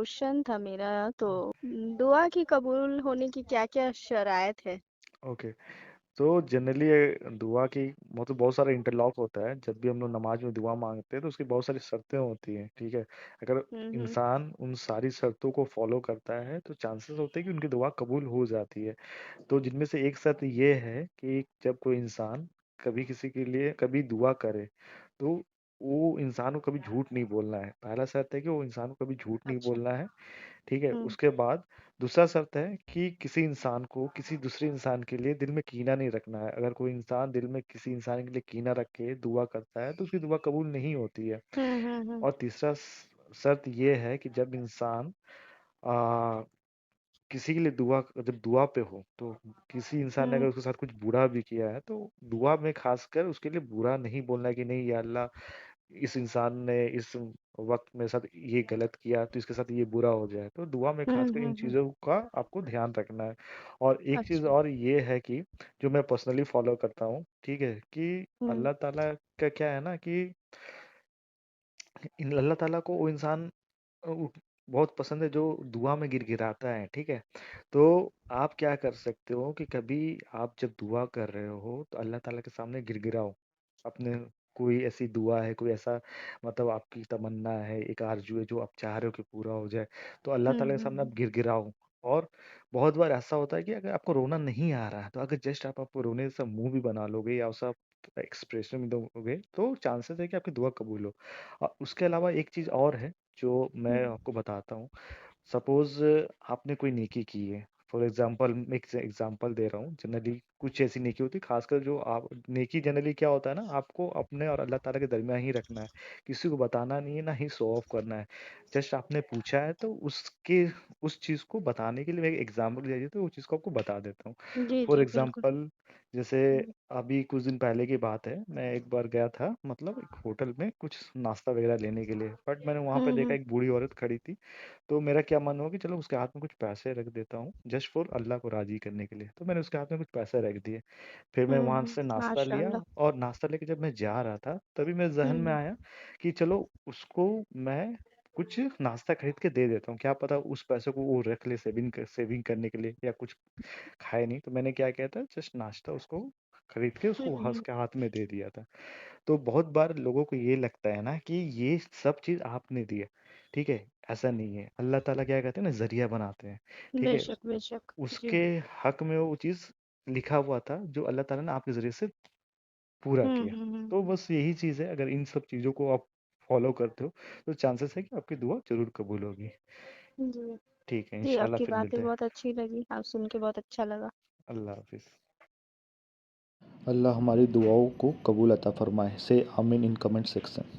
Question था मेरा तो दुआ की कबूल होने की क्या-क्या शराइत है? ओके। तो जनरली दुआ की मतलब बहुत सारा इंटरलॉक होता है। जब भी हम लोग नमाज में दुआ मांगते हैं तो उसकी बहुत सारी शर्तें होती हैं, ठीक है। अगर हुँ। इंसान उन सारी शर्तों को फॉलो करता है तो चांसेस होते हैं कि उनकी दुआ कबूल हो जाती है। तो जिनमें से एक शर्त ये है कि जब कोई इंसान कभी किसी के लिए कभी दुआ करे तो वो इंसान को कभी झूठ नहीं बोलना है। पहला शर्त है कि वो इंसान को कभी झूठ नहीं अच्छा। बोलना है, ठीक है। हुँ। उसके बाद दूसरा शर्त है कि किसी इंसान को किसी दूसरे इंसान के लिए दिल में कीना नहीं रखना है। अगर कोई इंसान दिल में किसी इंसान के लिए कीना रख के दुआ करता है तो उसकी दुआ कबूल नहीं होती है। हुँ। और तीसरा शर्त ये है कि जब इंसान आ, किसी के लिए दुआ जब दुआ पे हो तो किसी इंसान ने अगर हुँ। उसके साथ कुछ बुरा भी किया है तो दुआ में खासकर उसके लिए बुरा नहीं बोलना है कि नहीं या अल्लाह इस इंसान ने इस वक्त मेरे साथ ये गलत किया तो इसके साथ ये बुरा हो जाए। तो दुआ में खासकर इन हुँ। चीज़ों का आपको ध्यान रखना है। और एक चीज़ अच्छा। और ये है कि जो मैं पर्सनली फॉलो करता हूँ, ठीक है, कि हुँ। अल्लाह ताला का क्या है ना कि इन अल्लाह ताला को वो इंसान बहुत पसंद है जो दुआ में गिड़गिड़ाता है, ठीक है। तो आप क्या कर सकते हो कि कभी आप जब दुआ कर रहे हो तो अल्लाह ताला के सामने गिड़गिड़ाओ। अपने कोई ऐसी दुआ है, कोई ऐसा मतलब आपकी तमन्ना है, एक आरज़ू है जो आप चाह रहे हो कि पूरा हो जाए, तो अल्लाह ताला के सामने आप हुँ। गिड़गिड़ाओ। और बहुत बार ऐसा होता है कि अगर आपको रोना नहीं आ रहा है, तो अगर जस्ट आप रोने जैसा मुँह भी बना लोगे या उसका एक्सप्रेशन दोगे, तो चांसेस है कि आपकी दुआ कबूल हो। उसके अलावा एक चीज़ और है जो मैं हुँ। आपको बताता हूँ। सपोज़ आपने कोई नेकी की है, फॉर एग्ज़ाम्पल मैं एक एग्ज़ाम्पल दे रहा हूँ। जनरली कुछ ऐसी नेकी होती है, ख़ासकर जो आप नेकी जनरली क्या होता है ना, आपको अपने और अल्लाह ताला के दरमियान ही रखना है। किसी को बताना नहीं है, ना ही शो ऑफ करना है। जस्ट आपने पूछा है तो उसके उस चीज़ को बताने के लिए मैं एक एग्ज़ाम्पल चाहिए तो वो चीज़ को आपको बता देता हूँ। जी, फॉर जी, बिल्कुल। एग्ज़ाम्पल जैसे हुँ। अभी कुछ दिन पहले की बात है, मैं एक बार गया था मतलब एक होटल में कुछ नाश्ता वग़ैरह लेने के लिए, बट मैंने वहाँ पे देखा हुँ। एक बूढ़ी औरत खड़ी थी। तो मेरा क्या मन हुआ कि चलो उसके हाथ में कुछ पैसे रख देता हूँ, जस्ट फॉर अल्लाह को राज़ी करने के लिए। तो मैंने उसके हाथ में कुछ पैसे रख दिए। फिर मैं वहाँ से नाश्ता लिया माशाअल्लाह। और नाश्ता लेके जब मैं जा रहा था, तभी मेरे ज़हन में हुँ। आया कि चलो उसको मैं कुछ नाश्ता खरीद के दे देता हूँ। क्या पता उस पैसे को वो रख ले सेविंग करने के लिए या कुछ खाए नहीं। तो मैंने क्या किया था, जस्ट नाश्ता उसको खरीद के उसको वहाँ हुँ। उसके हाथ में दे दिया था। तो बहुत बार लोगों को ये लगता है ना कि ये सब चीज़ आपने दी है, ठीक है? ऐसा नहीं है। अल्लाह ताला क्या कहते हैं ना, ज़रिया बनाते हैं, ठीक है? बेशक, बेशक। जी। उसके हक में वो चीज़ लिखा हुआ था जो अल्लाह ताला ने आपके ज़रिए से पूरा किया। हुँ। तो बस यही चीज़ है, अगर इन सब चीज़ों को आप फ़ॉलो करते हो तो चांसेस है कि आपकी दुआ ज़रूर कबूल होगी। जी। ठीक है, जी, इंशाल्लाह आपकी फिर बातें मिलते हैं। बहुत अच्छी लगी। आप सुन के बहुत अच्छा लगा। अल्लाह हाफ़िज़। अल्लाह हमारी दुआओं को कबूल अता फ़रमाए। से आमीन इन कमेंट सेक्शन।